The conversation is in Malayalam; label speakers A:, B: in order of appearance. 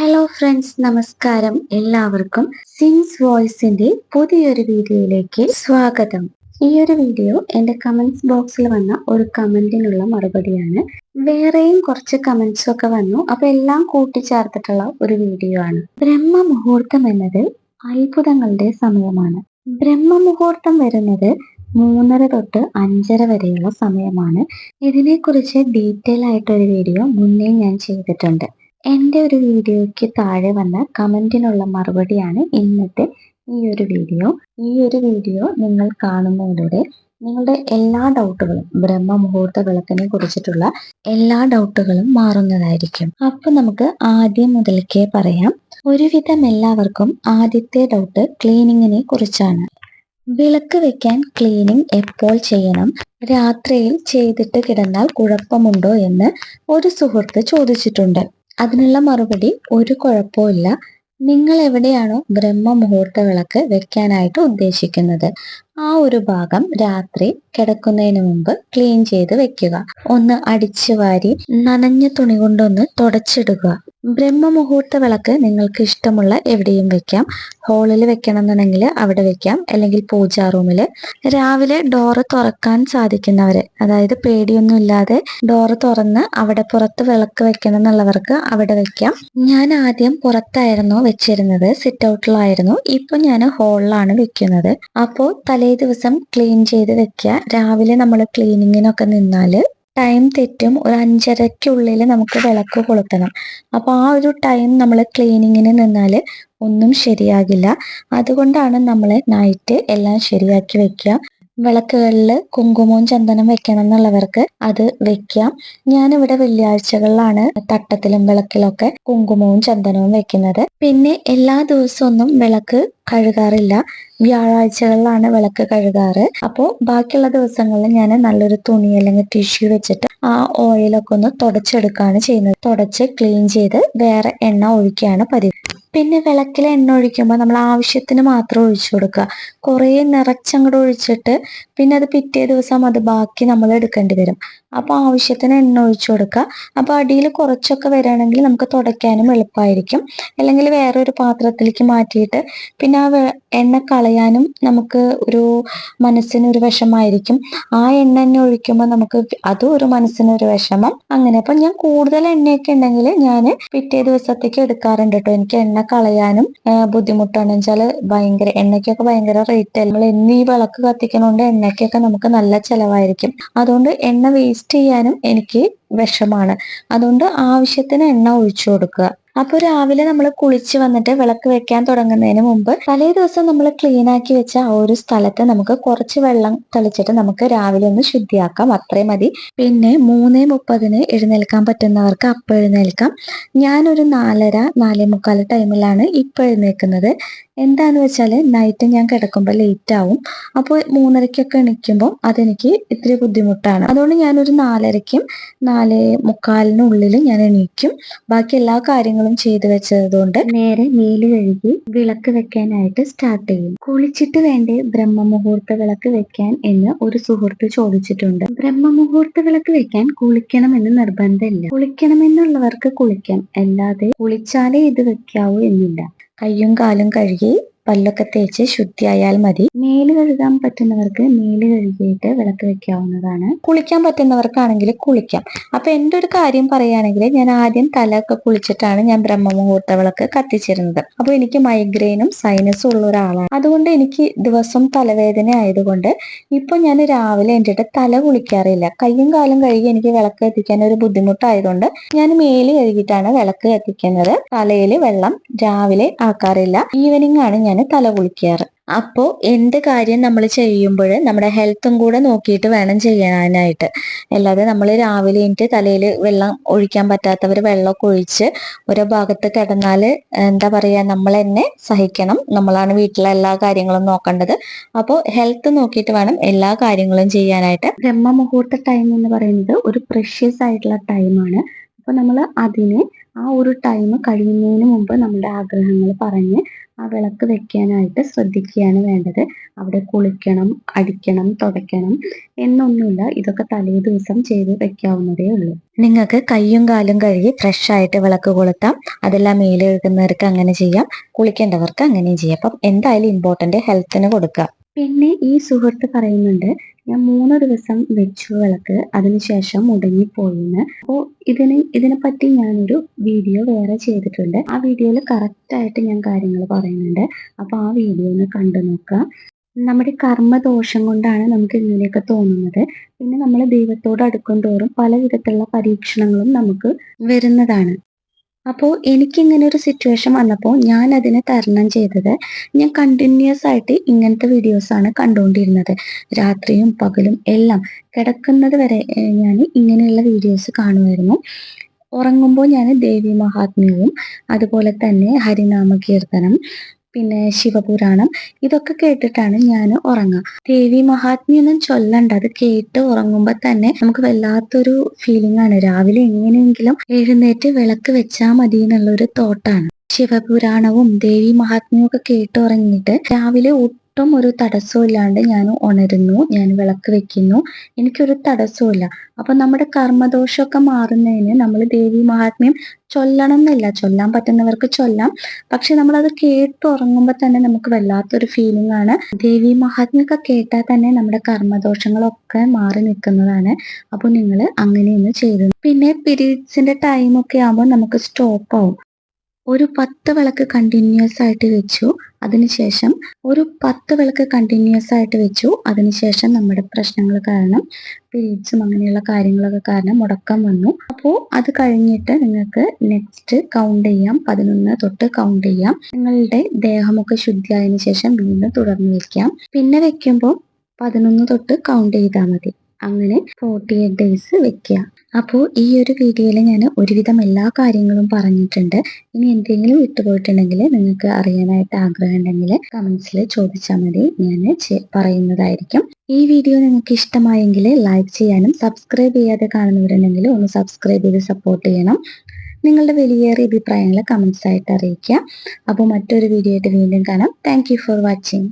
A: ഹലോ ഫ്രണ്ട്സ്, നമസ്കാരം. എല്ലാവർക്കും സിൻസ് വോയിസിന്റെ പുതിയൊരു വീഡിയോയിലേക്ക് സ്വാഗതം. ഈ ഒരു വീഡിയോ എൻ്റെ കമന്റ്സ് ബോക്സിൽ വന്ന ഒരു കമന്റിനുള്ള മറുപടിയാണ്. വേറെയും കുറച്ച് കമന്റ്സ് ഒക്കെ വന്നു, അപ്പൊ എല്ലാം കൂട്ടിച്ചേർത്തിട്ടുള്ള ഒരു വീഡിയോ ആണ്. ബ്രഹ്മ മുഹൂർത്തം എന്നത് അത്ഭുതങ്ങളുടെ സമയമാണ്. ബ്രഹ്മ മുഹൂർത്തം വരുന്നത് 3:30 തൊട്ട് 5:30 വരെയുള്ള സമയമാണ്. ഇതിനെക്കുറിച്ച് ഡീറ്റെയിൽ ആയിട്ടൊരു വീഡിയോ മുന്നേ ഞാൻ ചെയ്തിട്ടുണ്ട്. എൻ്റെ ഒരു വീഡിയോയ്ക്ക് താഴെ വന്ന കമന്റിനുള്ള മറുപടിയാണ് ഇന്നത്തെ ഈ ഒരു വീഡിയോ. ഈ ഒരു വീഡിയോ നിങ്ങൾ കാണുന്നതിലൂടെ നിങ്ങളുടെ എല്ലാ ഡൗട്ടുകളും, ബ്രഹ്മ മുഹൂർത്ത വിളക്കിനെ കുറിച്ചിട്ടുള്ള എല്ലാ ഡൗട്ടുകളും മാറുന്നതായിരിക്കും. അപ്പൊ നമുക്ക് ആദ്യം മുതൽക്കേ പറയാം. ഒരുവിധം എല്ലാവർക്കും ആദ്യത്തെ ഡൗട്ട് ക്ലീനിങ്ങിനെ കുറിച്ചാണ്. വിളക്ക് വെക്കാൻ ക്ലീനിങ് എപ്പോൾ ചെയ്യണം, രാത്രിയിൽ ചെയ്തിട്ട് കിടന്നാൽ കുഴപ്പമുണ്ടോ എന്ന് ഒരു സുഹൃത്ത് ചോദിച്ചിട്ടുണ്ട്. അതിനുള്ള മറുപടി, ഒരു കുഴപ്പമില്ല. നിങ്ങൾ എവിടെയാണോ ബ്രഹ്മ മുഹൂർത്ത വിളക്ക് വെക്കാനായിട്ട് ഉദ്ദേശിക്കുന്നത് ആ ഒരു ഭാഗം രാത്രി കിടക്കുന്നതിന് മുമ്പ് ക്ലീൻ ചെയ്ത് വെക്കുക. ഒന്ന് അടിച്ചു വാരി നനഞ്ഞ തുണി കൊണ്ടൊന്ന് തുടച്ചിടുക. ബ്രഹ്മ മുഹൂർത്ത വിളക്ക് നിങ്ങൾക്ക് ഇഷ്ടമുള്ള എവിടെയും വെക്കാം. ഹാളിൽ വെക്കണം എന്നുണ്ടെങ്കിൽ അവിടെ വെക്കാം, അല്ലെങ്കിൽ പൂജാ റൂമിൽ. രാവിലെ ഡോറ് തുറക്കാൻ സാധിക്കുന്നവര്, അതായത് പേടിയൊന്നും ഇല്ലാതെ ഡോറ് തുറന്ന് അവിടെ പുറത്ത് വിളക്ക് വെക്കണം എന്നുള്ളവർക്ക് അവിടെ വെക്കാം. ഞാൻ ആദ്യം പുറത്തായിരുന്നു വെച്ചിരുന്നത്, സിറ്റ് ഔട്ടിലായിരുന്നു. ഇപ്പൊ ഞാൻ ഹാളിലാണ് വെക്കുന്നത്. അപ്പോൾ തലേ ദിവസം ക്ലീൻ ചെയ്ത് വെക്കുക. രാവിലെ നമ്മൾ ക്ലീനിങ്ങിനൊക്കെ നിന്നാല് ടൈം തെറ്റും. ഒരു 5:30-ക്കുള്ളിൽ നമുക്ക് വിളക്ക് കൊളുത്തണം. അപ്പൊ ആ ഒരു ടൈം നമ്മൾ ക്ലീനിങ്ങിന് നിന്നാല് ഒന്നും ശരിയാകില്ല. അതുകൊണ്ടാണ് നമ്മൾ നൈറ്റ് എല്ലാം ശരിയാക്കി വെക്കുക. വിളക്കുകളിൽ കുങ്കുമവും ചന്ദനം വെക്കണം എന്നുള്ളവർക്ക് അത് വെക്കാം. ഞാനിവിടെ വെള്ളിയാഴ്ചകളിലാണ് തട്ടത്തിലും വിളക്കിലൊക്കെ കുങ്കുമവും ചന്ദനവും വെക്കുന്നത്. പിന്നെ എല്ലാ ദിവസമൊന്നും വിളക്ക് കഴുകാറില്ല. വ്യാഴാഴ്ചകളിലാണ് വിളക്ക് കഴുകാറ്. അപ്പോൾ ബാക്കിയുള്ള ദിവസങ്ങളിൽ ഞാൻ നല്ലൊരു തുണി അല്ലെങ്കിൽ ടിഷ്യൂ വെച്ചിട്ട് ആ ഓയിലൊക്കെ ഒന്ന് തുടച്ചെടുക്കുകയാണ് ചെയ്യുന്നത്. തുടച്ച് ക്ലീൻ ചെയ്ത് വേറെ എണ്ണ ഒഴിക്കുകയാണ് പതിവ്. പിന്നെ വിളക്കിൽ എണ്ണ ഒഴിക്കുമ്പോൾ നമ്മൾ ആവശ്യത്തിന് മാത്രം ഒഴിച്ചു കൊടുക്കുക. കുറേ നിറച്ചങ്ങോട്ട് ഒഴിച്ചിട്ട് പിന്നെ അത് പിറ്റേ ദിവസം അത് ബാക്കി നമ്മൾ എടുക്കേണ്ടി വരും. അപ്പൊ ആവശ്യത്തിന് എണ്ണ ഒഴിച്ചു കൊടുക്കുക. അപ്പൊ അടിയിൽ കുറച്ചൊക്കെ വരികയാണെങ്കിൽ നമുക്ക് തുടയ്ക്കാനും എളുപ്പമായിരിക്കും. അല്ലെങ്കിൽ വേറെ ഒരു പാത്രത്തിലേക്ക് മാറ്റിയിട്ട് പിന്നെ ആ എണ്ണ കളയാനും നമുക്ക് ഒരു മനസ്സിനൊരു വിഷമായിരിക്കും. ആ എണ്ണ തന്നെ ഒഴിക്കുമ്പോൾ നമുക്ക് അതും ഒരു മനസ്സിനൊരു വിഷമം. അങ്ങനെ അപ്പൊ ഞാൻ കൂടുതൽ എണ്ണയൊക്കെ ഉണ്ടെങ്കിൽ ഞാൻ പിറ്റേ ദിവസത്തേക്ക് എടുക്കാറുണ്ട് കേട്ടോ. എനിക്ക് എണ്ണ കളയാനും ബുദ്ധിമുട്ടാണ്. വെച്ചാല് ഭയങ്കര എണ്ണയ്ക്കൊക്കെ ഭയങ്കര റേറ്റ്. നമ്മൾ എന്നീ വിളക്ക് കത്തിക്കണോണ്ട് എണ്ണയ്ക്കൊക്കെ നമുക്ക് നല്ല ചെലവായിരിക്കും. അതുകൊണ്ട് എണ്ണ വേസ്റ്റ് ചെയ്യാനും എനിക്ക് വിഷമാണ്. അതുകൊണ്ട് ആവശ്യത്തിന് എണ്ണ ഒഴിച്ചു കൊടുക്കുക. അപ്പൊ രാവിലെ നമ്മൾ കുളിച്ച് വന്നിട്ട് വിളക്ക് വെക്കാൻ തുടങ്ങുന്നതിന് മുമ്പ് തലേ ദിവസം നമ്മൾ ക്ലീൻ ആക്കി വെച്ച ആ ഒരു സ്ഥലത്ത് നമുക്ക് കുറച്ച് വെള്ളം തളിച്ചിട്ട് നമുക്ക് രാവിലെ ഒന്ന് ശുദ്ധിയാക്കാം. അത്രയും മതി. പിന്നെ 3:30 എഴുന്നേൽക്കാൻ പറ്റുന്നവർക്ക് അപ്പം എഴുന്നേൽക്കാം. ഞാനൊരു 4:30, 4:45 ടൈമിലാണ് ഇപ്പൊ എഴുന്നേൽക്കുന്നത്. എന്താന്ന് വെച്ചാല് നൈറ്റ് ഞാൻ കിടക്കുമ്പോൾ ലേറ്റ് ആവും. അപ്പോൾ 3:30-ക്കൊക്കെ എണീക്കുമ്പോൾ അതെനിക്ക് ഇത്തിരി ബുദ്ധിമുട്ടാണ്. അതുകൊണ്ട് ഞാനൊരു 4:30-ക്കും 4:45-നുള്ളിൽ ഞാൻ എണീക്കും. ബാക്കി എല്ലാ കാര്യങ്ങളും ചെയ്തു വെച്ചതുകൊണ്ട് നേരെ മേല് കഴുകി വിളക്ക് വെക്കാനായിട്ട് സ്റ്റാർട്ട് ചെയ്യും. കുളിച്ചിട്ട് വേണ്ടേ ബ്രഹ്മ മുഹൂർത്ത വിളക്ക് വെക്കാൻ എന്ന് ഒരു സുഹൃത്ത് ചോദിച്ചിട്ടുണ്ട്. ബ്രഹ്മ മുഹൂർത്ത വിളക്ക് വെക്കാൻ കുളിക്കണമെന്ന് നിർബന്ധമില്ല. കുളിക്കണമെന്നുള്ളവർക്ക് കുളിക്കാം, അല്ലാതെ കുളിച്ചാലേ ഇത് വെക്കാവൂ എന്നില്ല. കയ്യും കാലും കഴുകി പല്ലൊക്കെ തേച്ച് ശുദ്ധിയായാൽ മതി. മേല് കഴുകാൻ പറ്റുന്നവർക്ക് മേല് കഴുകിയിട്ട് വിളക്ക് വെക്കാവുന്നതാണ്. കുളിക്കാൻ പറ്റുന്നവർക്കാണെങ്കിൽ കുളിക്കാം. അപ്പൊ എൻ്റെ ഒരു കാര്യം പറയുകയാണെങ്കിൽ ഞാൻ ആദ്യം തലയൊക്കെ കുളിച്ചിട്ടാണ് ഞാൻ ബ്രഹ്മ മുഹൂർത്ത വിളക്ക് കത്തിച്ചിരുന്നത്. അപ്പൊ എനിക്ക് മൈഗ്രെയിനും സൈനസും ഉള്ള ഒരാളാണ്. അതുകൊണ്ട് എനിക്ക് ദിവസം തലവേദന ആയതുകൊണ്ട് ഇപ്പൊ ഞാൻ രാവിലെ എണീറ്റിട്ട് തല കുളിക്കാറില്ല. കയ്യും കാലും കഴുകി എനിക്ക് വിളക്ക് കത്തിക്കാൻ ഒരു ബുദ്ധിമുട്ടായതുകൊണ്ട് ഞാൻ മേല് കഴുകിയിട്ടാണ് വിളക്ക് കത്തിക്കുന്നത്. തലയിൽ വെള്ളം രാവിലെ ആക്കാറില്ല. ഈവനിങ് ആണ് ഞാൻ തല കുളിക്കാറ്. അപ്പോ എന്ത് കാര്യം നമ്മൾ ചെയ്യുമ്പോൾ നമ്മുടെ ഹെൽത്തും കൂടെ നോക്കിയിട്ട് വേണം ചെയ്യാനായിട്ട്. അല്ലാതെ നമ്മൾ രാവിലെ എനിക്ക് തലയിൽ വെള്ളം ഒഴിക്കാൻ പറ്റാത്തവർ വെള്ളമൊക്കെ ഒഴിച്ച് ഓരോ ഭാഗത്ത് കിടന്നാല് എന്താ പറയാ, നമ്മൾ തന്നെ സഹിക്കണം. നമ്മളാണ് വീട്ടിലെ എല്ലാ കാര്യങ്ങളും നോക്കേണ്ടത്. അപ്പോൾ ഹെൽത്ത് നോക്കിയിട്ട് വേണം എല്ലാ കാര്യങ്ങളും ചെയ്യാനായിട്ട്. ബ്രഹ്മ മുഹൂർത്ത ടൈം എന്ന് പറയുന്നത് ഒരു പ്രഷ്യസ് ആയിട്ടുള്ള ടൈമാണ്. അപ്പൊ നമ്മൾ അതിനെ ആ ഒരു ടൈം കഴിയുന്നതിന് മുമ്പ് നമ്മുടെ ആഗ്രഹങ്ങൾ പറഞ്ഞ് ആ വിളക്ക് വെക്കാനായിട്ട് ശ്രദ്ധിക്കുകയാണ് വേണ്ടത്. അവിടെ കുളിക്കണം, അടിക്കണം, തുടയ്ക്കണം എന്നൊന്നുമില്ല. ഇതൊക്കെ തലേ ദിവസം ചെയ്ത് വെക്കാവുന്നതേ ഉള്ളൂ. നിങ്ങൾക്ക് കയ്യും കാലും കഴുകി ഫ്രഷ് ആയിട്ട് വിളക്ക് കൊളുത്താം. അതെല്ലാം മേല് കഴുകുന്നവർക്ക് അങ്ങനെ ചെയ്യാം, കുളിക്കേണ്ടവർക്ക് അങ്ങനെയും ചെയ്യാം. അപ്പം എന്തായാലും ഇമ്പോർട്ടന്റ് ഹെൽത്തിന് കൊടുക്കുക. പിന്നെ ഈ സുഹൃത്ത് പറയുന്നുണ്ട്, ഞാൻ 3 ദിവസം വെച്ചു വിളക്ക്, അതിനുശേഷം മുടങ്ങിപ്പോയിന്ന്. അപ്പോൾ ഇതിനെപ്പറ്റി ഞാനൊരു വീഡിയോ വേറെ ചെയ്തിട്ടുണ്ട്. ആ വീഡിയോയിൽ കറക്റ്റ് ആയിട്ട് ഞാൻ കാര്യങ്ങൾ പറയുന്നുണ്ട്. അപ്പോൾ ആ വീഡിയോ ഒന്ന് കണ്ടു നോക്കുക. നമ്മുടെ കർമ്മദോഷം കൊണ്ടാണ് നമുക്ക് ഇങ്ങനെയൊക്കെ തോന്നുന്നത്. പിന്നെ നമ്മൾ ദൈവത്തോട് അടുക്കും തോറും പല വിധത്തിലുള്ള പരീക്ഷണങ്ങളും നമുക്ക് വരുന്നതാണ്. അപ്പോൾ എനിക്കിങ്ങനെ ഒരു സിറ്റുവേഷൻ വന്നപ്പോൾ ഞാൻ അതിനെ തരണം ചെയ്തത്, ഞാൻ കണ്ടിന്യൂസ് ആയിട്ട് ഇങ്ങനത്തെ വീഡിയോസാണ് കണ്ടുകൊണ്ടിരുന്നത്. രാത്രിയും പകലും എല്ലാം കിടക്കുന്നത് വരെ ഞാൻ ഇങ്ങനെയുള്ള വീഡിയോസ് കാണുമായിരുന്നു. ഉറങ്ങുമ്പോൾ ഞാൻ ദേവി മഹാത്മ്യവും അതുപോലെ തന്നെ ഹരിനാമ കീർത്തനം, പിന്നെ ശിവപുരാണം ഇതൊക്കെ കേട്ടിട്ടാണ് ഞാൻ ഉറങ്ങുക. ദേവി മഹാത്മ്യൊന്നും ചൊല്ലണ്ട, അത് കേട്ട് ഉറങ്ങുമ്പോൾ തന്നെ നമുക്ക് വല്ലാത്തൊരു ഫീലിംഗ് ആണ്. രാവിലെ എങ്ങനെയെങ്കിലും എഴുന്നേറ്റ് വിളക്ക് വെച്ചാൽ മതി എന്നുള്ളൊരു തോട്ടാണ്. ശിവപുരാണവും ദേവി മഹാത്മ്യവും ഒക്കെ കേട്ടുറങ്ങിയിട്ട് രാവിലെ ഒട്ടും ഒരു തടസ്സവും ഇല്ലാണ്ട് ഞാൻ ഉണരുന്നു, ഞാൻ വിളക്ക് വെക്കുന്നു, എനിക്കൊരു തടസ്സവും ഇല്ല. അപ്പൊ നമ്മുടെ കർമ്മദോഷമൊക്കെ മാറുന്നതിന് നമ്മൾ ദേവി മഹാത്മ്യം ചൊല്ലണം എന്നില്ല, ചൊല്ലാൻ പറ്റുന്നവർക്ക് ചൊല്ലാം. പക്ഷെ നമ്മളത് കേട്ടുറങ്ങുമ്പോൾ തന്നെ നമുക്ക് വല്ലാത്തൊരു ഫീലിംഗ് ആണ്. ദേവി മഹാത്മ്യമൊക്കെ കേട്ടാൽ തന്നെ നമ്മുടെ കർമ്മദോഷങ്ങളൊക്കെ മാറി നിൽക്കുന്നതാണ്. അപ്പോൾ നിങ്ങൾ അങ്ങനെയൊന്ന് ചെയ്തു. പിന്നെ പീരീഡ്സിന്റെ ടൈമൊക്കെ ആകുമ്പോൾ നമുക്ക് സ്റ്റോപ്പ് ആവും. ഒരു 10 വിളക്ക് കണ്ടിന്യൂസ് ആയിട്ട് വെച്ചു, അതിനുശേഷം ഒരു 10 വിളക്ക് കണ്ടിന്യൂസ് ആയിട്ട് വെച്ചു, അതിനുശേഷം നമ്മുടെ പ്രശ്നങ്ങൾ കാരണം, പീരീഡ്സും അങ്ങനെയുള്ള കാര്യങ്ങളൊക്കെ കാരണം മുടക്കം വന്നു. അപ്പോൾ അത് കഴിഞ്ഞിട്ട് നിങ്ങൾക്ക് നെക്സ്റ്റ് കൗണ്ട് ചെയ്യാം, 11 തൊട്ട് കൗണ്ട് ചെയ്യാം. നിങ്ങളുടെ ദേഹമൊക്കെ ശുദ്ധിയായതിനു ശേഷം വീണ്ടും തുടർന്ന് വെക്കാം. പിന്നെ വെക്കുമ്പോൾ 11 തൊട്ട് കൗണ്ട് ചെയ്താൽ മതി. അങ്ങനെ 48 ഡേയ്സ് വെക്കുക. അപ്പോൾ ഈ ഒരു വീഡിയോയിൽ ഞാൻ ഒരുവിധം എല്ലാ കാര്യങ്ങളും പറഞ്ഞിട്ടുണ്ട്. ഇനി എന്തെങ്കിലും വിട്ടുപോയിട്ടുണ്ടെങ്കിൽ നിങ്ങൾക്ക് അറിയാനായിട്ട് ആഗ്രഹം ഉണ്ടെങ്കിൽ കമന്റ്സിൽ ചോദിച്ചാൽ മതി, ഞാൻ പറയുന്നതായിരിക്കും. ഈ വീഡിയോ നിങ്ങൾക്ക് ഇഷ്ടമായെങ്കിൽ ലൈക്ക് ചെയ്യാനും, സബ്സ്ക്രൈബ് ചെയ്യാതെ കാണുന്നവരുണ്ടെങ്കിൽ ഒന്ന് സബ്സ്ക്രൈബ് ചെയ്ത് സപ്പോർട്ട് ചെയ്യണം. നിങ്ങളുടെ വിലയേറിയ അഭിപ്രായങ്ങൾ കമന്റ്സ് ആയിട്ട് അറിയിക്കുക. അപ്പോൾ മറ്റൊരു വീഡിയോ ആയിട്ട് വീണ്ടും കാണാം. Thank you for watching.